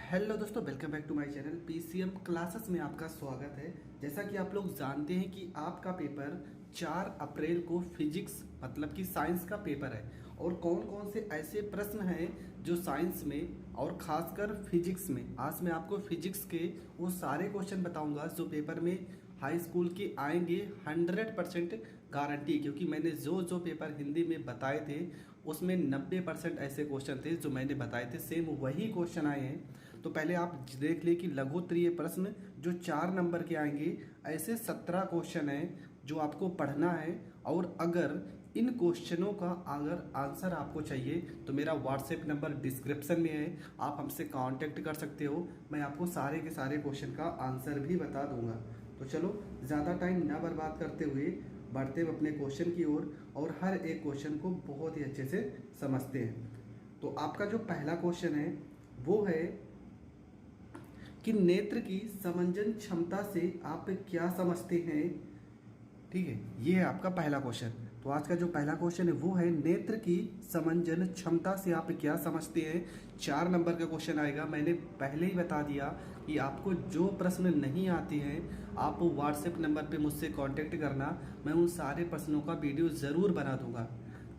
Hello दोस्तों, welcome back to my channel PCM classes में आपका स्वागत है। जैसा कि आप लोग जानते हैं कि आपका पेपर 4 अप्रैल को फिजिक्स मतलब कि साइंस का पेपर है और कौन कौन से ऐसे प्रश्न हैं जो साइंस में और खासकर फिजिक्स में। आज मैं आपको फिजिक्स के वो सारे क्वेश्चन बताऊंगा जो पेपर में हाई स्कूल के आएंगे 100% गारंटी, क्योंकि मैंने जो पेपर हिंदी में बताए थे उसमें 90% ऐसे क्वेश्चन थे जो मैंने बताए थे, सेम वही क्वेश्चन आए हैं। तो पहले आप देख ले कि लघुत्तरीय प्रश्न जो 4 नंबर के आएंगे, ऐसे 17 क्वेश्चन हैं जो आपको पढ़ना है। और अगर इन क्वेश्चनों का अगर आंसर आपको चाहिए तो मेरा व्हाट्सएप नंबर डिस्क्रिप्शन में है, आप हमसे कांटेक्ट कर सकते हो। मैं आपको सारे के सारे क्वेश्चन का आंसर भी बता दूंगा। तो चलो ज़्यादा टाइम ना बर्बाद करते हुए बढ़ते हुए अपने क्वेश्चन की ओर और हर एक क्वेश्चन को बहुत ही अच्छे से समझते हैं। तो आपका जो पहला क्वेश्चन है वो है कि नेत्र की समंजन क्षमता से आप क्या समझते हैं। ठीक है, ये है आपका पहला क्वेश्चन। तो आज का जो पहला क्वेश्चन है वो है नेत्र की समंजन क्षमता से आप क्या समझते हैं। 4 नंबर का क्वेश्चन आएगा। मैंने पहले ही बता दिया कि आपको जो प्रश्न नहीं आते हैं आप व्हाट्सएप नंबर पे मुझसे कांटेक्ट करना, मैं उन सारे प्रश्नों का वीडियो ज़रूर बना दूंगा।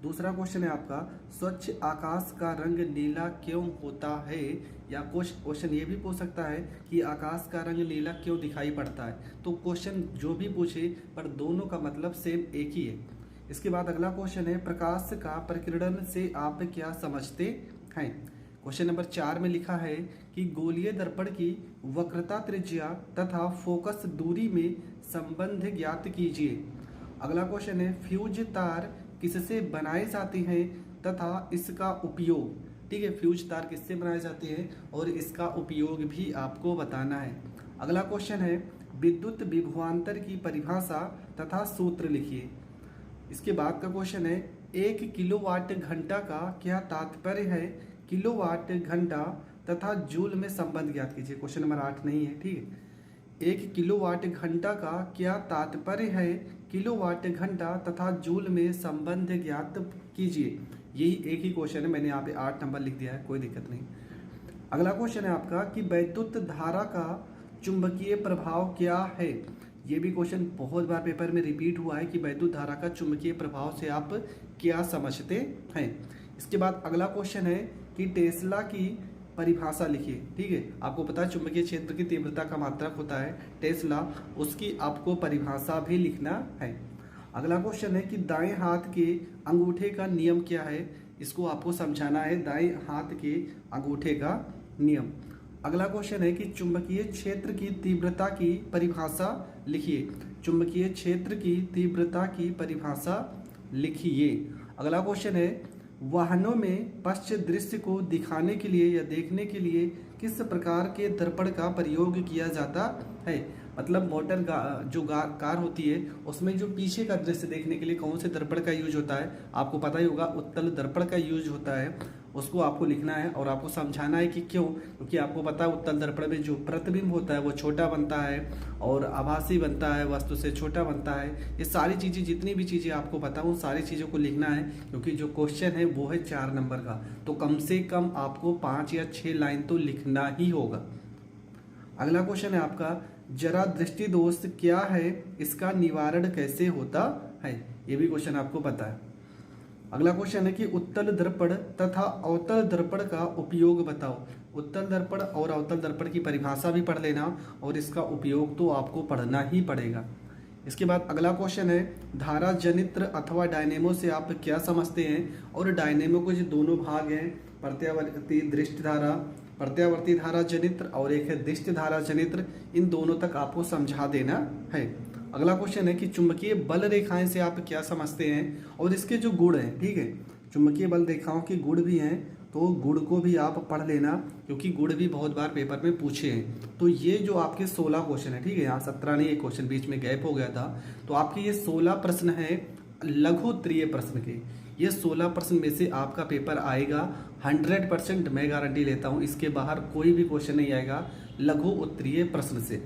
दूसरा क्वेश्चन है आपका, स्वच्छ आकाश का रंग नीला क्यों होता है। या कुछ क्वेश्चन ये भी पूछ सकता है कि आकाश का रंग नीला क्यों दिखाई पड़ता है। तो क्वेश्चन जो भी पूछे पर दोनों का मतलब सेम एक ही है। इसके बाद अगला क्वेश्चन है, प्रकाश का प्रकीर्णन से आप क्या समझते हैं। क्वेश्चन नंबर 4 में लिखा है कि गोलीय दर्पण की वक्रता त्रिज्या तथा फोकस दूरी में संबंध ज्ञात कीजिए। अगला क्वेश्चन है, फ्यूज तार किससे बनाए जाते हैं तथा इसका उपयोग। ठीक है, फ्यूज तार किससे बनाए जाते हैं और इसका उपयोग भी आपको बताना है। अगला क्वेश्चन है, विद्युत विभवांतर की परिभाषा तथा सूत्र लिखिए। इसके बाद का क्वेश्चन है, 1 किलोवाट घंटा का क्या तात्पर्य है। किलोवाट घंटा तथा जूल में संबंध ज्ञात कीजिए। क्वेश्चन नंबर 8 नहीं है। ठीक है, 1 किलोवाट घंटा का क्या तात्पर्य है। किलोवाट घंटा तथा जूल में संबंध ज्ञात कीजिए। यही एक ही क्वेश्चन है, मैंने यहाँ पे 8 नंबर लिख दिया है, कोई दिक्कत नहीं। अगला क्वेश्चन है आपका कि वैद्युत धारा का चुंबकीय प्रभाव क्या है। ये भी क्वेश्चन बहुत बार पेपर में रिपीट हुआ है कि वैद्युत धारा का चुंबकीय प्रभाव से आप क्या समझते हैं। इसके बाद अगला क्वेश्चन है कि टेस्ला की परिभाषा लिखिए। ठीक है, आपको पता है चुंबकीय क्षेत्र की तीव्रता का मात्रक होता है टेस्ला, उसकी आपको परिभाषा भी लिखना है। अगला क्वेश्चन है कि दाएं हाथ के अंगूठे का नियम क्या है। इसको आपको समझाना है, दाएं हाथ के अंगूठे का नियम। अगला क्वेश्चन है कि चुंबकीय क्षेत्र की तीव्रता की परिभाषा लिखिए। चुंबकीय क्षेत्र की तीव्रता की परिभाषा लिखिए। अगला क्वेश्चन है, वाहनों में पश्च दृश्य को दिखाने के लिए या देखने के लिए किस प्रकार के दर्पण का प्रयोग किया जाता है। मतलब मोटर जो कार होती है उसमें जो पीछे का दृश्य देखने के लिए कौन से दर्पण का यूज होता है, आपको पता ही होगा उत्तल दर्पण का यूज होता है। उसको आपको लिखना है और आपको समझाना है कि क्यों, क्योंकि आपको पता है उत्तल दर्पण में जो प्रतिबिंब होता है वो छोटा बनता है और आभासी बनता है, वस्तु से छोटा बनता है। ये सारी चीज़ें, जितनी भी चीज़ें आपको पता उन सारी चीज़ों को लिखना है, क्योंकि जो क्वेश्चन है वो है 4 नंबर का। तो कम से कम आपको 5 या 6 लाइन तो लिखना ही होगा। अगला क्वेश्चन है आपका, जरा दृष्टि दोष क्या है, इसका निवारण कैसे होता है। ये भी क्वेश्चन आपको पता है। अगला क्वेश्चन है कि उत्तल दर्पण तथा अवतल दर्पण का उपयोग बताओ। उत्तल दर्पण और अवतल दर्पण की परिभाषा भी पढ़ लेना और इसका उपयोग तो आपको पढ़ना ही पड़ेगा। इसके बाद अगला क्वेश्चन है, धारा जनित्र अथवा डायनेमो से आप क्या समझते हैं। और डायनेमो के जो दोनों भाग हैं, प्रत्यावर्ती दृष्टि धारा, प्रत्यावर्ती धारा जनित्र और एक है दृष्टि धारा जनित्र, इन दोनों तक आपको समझा देना है। अगला क्वेश्चन है कि चुंबकीय बल रेखाएं से आप क्या समझते हैं और इसके जो गुण हैं। ठीक है, चुंबकीय बल रेखाओं के गुण भी हैं, तो गुण को भी आप पढ़ लेना, क्योंकि गुण भी बहुत बार पेपर में पूछे हैं। तो ये जो आपके 16 क्वेश्चन है, ठीक है, यहाँ 17 नहीं, एक क्वेश्चन बीच में गैप हो गया था, तो आपके ये 16 प्रश्न है लघुत्तरीय प्रश्न के। ये 16 प्रश्न में से आपका पेपर आएगा 100%, मैं गारंटी लेता हूँ। इसके बाहर कोई भी क्वेश्चन नहीं आएगा लघु उत्तरीय प्रश्न से।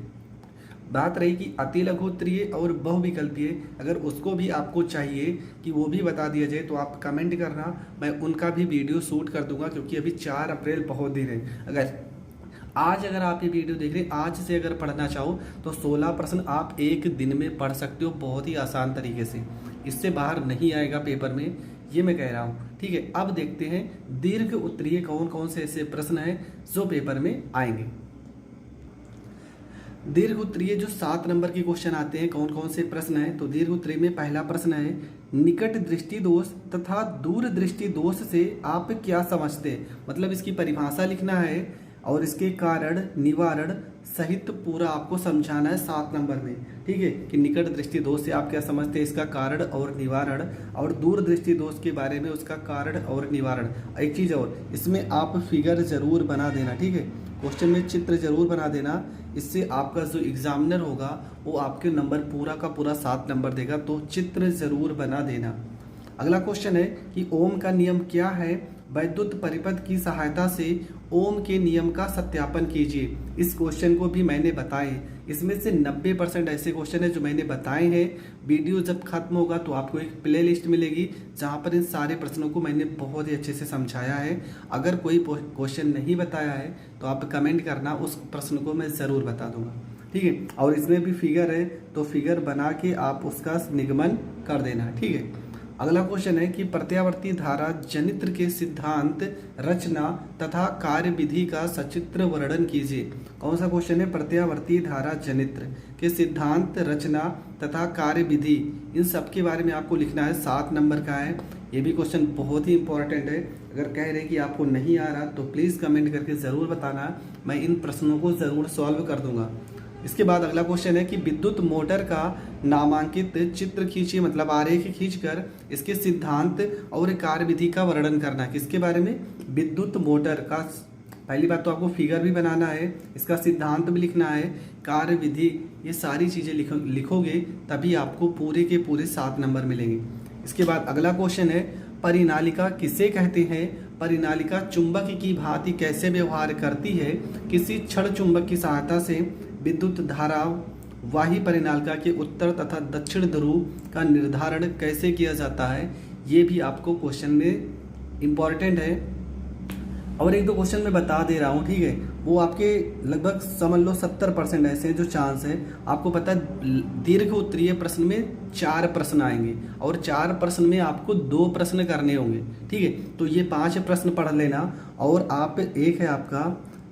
बात रही कि अति लघु उत्तरीय और बहुविकल्पीय, अगर उसको भी आपको चाहिए कि वो भी बता दिया जाए तो आप कमेंट करना, मैं उनका भी वीडियो शूट कर दूंगा, क्योंकि अभी 4 अप्रैल बहुत दिन है। अगर आज अगर आप ये वीडियो देख रहे हैं, आज से अगर पढ़ना चाहो तो 16 प्रश्न आप एक दिन में पढ़ सकते हो बहुत ही आसान तरीके से। इससे बाहर नहीं आएगा पेपर में, ये मैं कह रहा हूँ। ठीक है, अब देखते हैं दीर्घ उत्तरीय कौन कौन से ऐसे प्रश्न हैं जो पेपर में आएंगे। दीर्घ उत्तरीय जो 7 नंबर के क्वेश्चन आते हैं, कौन कौन से प्रश्न हैं। तो दीर्घ उत्तरीय में पहला प्रश्न है, निकट दृष्टि दोष तथा दूर दृष्टि दोष से आप क्या समझते हैं। मतलब इसकी परिभाषा लिखना है और इसके कारण निवारण सहित पूरा आपको समझाना है 7 नंबर में। ठीक है, कि निकट दृष्टि दोष से आप क्या समझते हैं, इसका कारण और निवारण, और दूर दृष्टि दोष के बारे में उसका कारण और निवारण। एक चीज़ और, इसमें आप फिगर जरूर बना देना। ठीक है, क्वेश्चन में चित्र जरूर बना देना, इससे आपका जो एग्जामिनर होगा वो आपके नंबर पूरा का पूरा 7 नंबर देगा। तो चित्र जरूर बना देना। अगला क्वेश्चन है कि ओम का नियम क्या है। वैद्युत परिपथ की सहायता से ओम के नियम का सत्यापन कीजिए। इस क्वेश्चन को भी मैंने बताए। इसमें से 90% ऐसे क्वेश्चन है जो मैंने बताए हैं। वीडियो जब खत्म होगा तो आपको एक प्लेलिस्ट मिलेगी जहां पर इन सारे प्रश्नों को मैंने बहुत ही अच्छे से समझाया है। अगर कोई क्वेश्चन नहीं बताया है तो आप कमेंट करना, उस प्रश्न को मैं ज़रूर बता दूंगा। ठीक है, और इसमें भी फिगर है तो फिगर बना के आप उसका निगमन कर देना। ठीक है, अगला क्वेश्चन है कि प्रत्यावर्ती धारा जनित्र के सिद्धांत, रचना तथा कार्य विधि का सचित्र वर्णन कीजिए। कौन सा क्वेश्चन है, प्रत्यावर्ती धारा जनित्र के सिद्धांत, रचना तथा कार्य विधि, इन सब के बारे में आपको लिखना है। 7 नंबर का है, ये भी क्वेश्चन बहुत ही इंपॉर्टेंट है। अगर कह रहे हैं कि आपको नहीं आ रहा तो प्लीज़ कमेंट करके ज़रूर बताना, मैं इन प्रश्नों को ज़रूर सॉल्व कर दूंगा। इसके बाद अगला क्वेश्चन है कि विद्युत मोटर का नामांकित चित्र खींचिए, मतलब आरेख खींचकर इसके सिद्धांत और कार्य विधि का वर्णन करना। किसके बारे में, विद्युत मोटर का। पहली बात तो आपको फिगर भी बनाना है, इसका सिद्धांत भी लिखना है, कार्य विधि, ये सारी चीज़ें लिखोगे तभी आपको पूरे के पूरे 7 नंबर मिलेंगे। इसके बाद अगला क्वेश्चन है, परिनालिका किसे कहते हैं। परिनालिका चुंबक की भांति कैसे व्यवहार करती है। किसी क्षण चुंबक की सहायता से विद्युत धारा वाही परिनालिका के उत्तर तथा दक्षिण ध्रुव का निर्धारण कैसे किया जाता है। ये भी आपको क्वेश्चन में इम्पॉर्टेंट है। और एक दो क्वेश्चन मैं बता दे रहा हूँ, ठीक है, वो आपके लगभग समझ लो 70% ऐसे हैं जो चांस है। आपको पता है दीर्घ उत्तरीय प्रश्न में 4 प्रश्न आएंगे और 4 प्रश्न में आपको 2 प्रश्न करने होंगे। ठीक है, तो ये 5 प्रश्न पढ़ लेना। और आप, एक है आपका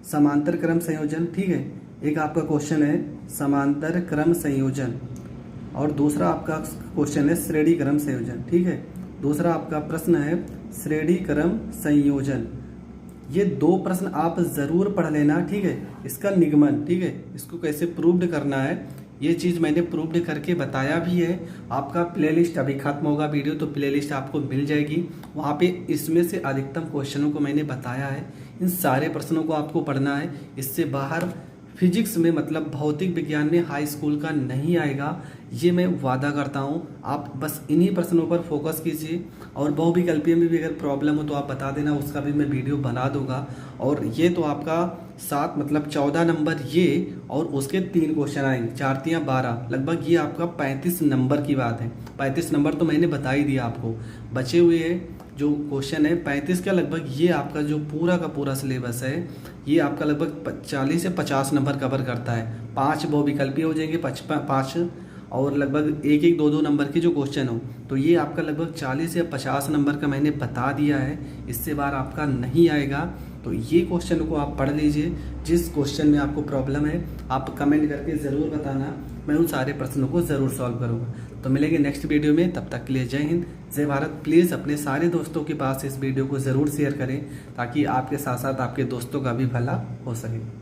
समांतर क्रम संयोजन, ठीक है, एक आपका क्वेश्चन है समांतर क्रम संयोजन, और दूसरा आपका क्वेश्चन है श्रेणी क्रम संयोजन। ठीक है, दूसरा आपका प्रश्न है श्रेणी क्रम संयोजन। ये 2 प्रश्न आप ज़रूर पढ़ लेना। ठीक है, इसका निगमन, ठीक है, इसको कैसे प्रूव्ड करना है, ये चीज़ मैंने प्रूव्ड करके बताया भी है। आपका प्लेलिस्ट अभी खत्म होगा वीडियो तो प्लेलिस्ट आपको मिल जाएगी, वहाँ पे इसमें से अधिकतम क्वेश्चनों को मैंने बताया है। इन सारे प्रश्नों को आपको पढ़ना है। इससे बाहर फिजिक्स में, मतलब भौतिक विज्ञान में हाई स्कूल का नहीं आएगा, ये मैं वादा करता हूँ। आप बस इन्हीं प्रश्नों पर फोकस कीजिए। और बहुविकल्पीय में भी अगर प्रॉब्लम हो तो आप बता देना, उसका भी मैं वीडियो बना दूंगा। और ये तो आपका 7 मतलब 14 नंबर ये, और उसके 3 क्वेश्चन आएंगे, 4 3 12, लगभग ये आपका 35 नंबर की बात है। 35 नंबर तो मैंने बता ही दिया आपको। बचे हुए जो क्वेश्चन है 35 का, लगभग ये आपका जो पूरा का पूरा सिलेबस है ये आपका लगभग 40 से 50 नंबर कवर करता है। 5 बहुविकल्पीय हो जाएंगे, 5 और लगभग 1 1 2 2 नंबर के जो क्वेश्चन हो, तो ये आपका लगभग 40 या 50 नंबर का मैंने बता दिया है। इससे बार आपका नहीं आएगा। तो ये क्वेश्चन को आप पढ़ लीजिए। जिस क्वेश्चन में आपको प्रॉब्लम है आप कमेंट करके ज़रूर बताना, मैं उन सारे प्रश्नों को ज़रूर सॉल्व करूँगा। तो मिलेंगे नेक्स्ट वीडियो में, तब तक के लिए जय हिंद, जय भारत। प्लीज़ अपने सारे दोस्तों के पास इस वीडियो को ज़रूर शेयर करें ताकि आपके साथ साथ आपके दोस्तों का भी भला हो सके।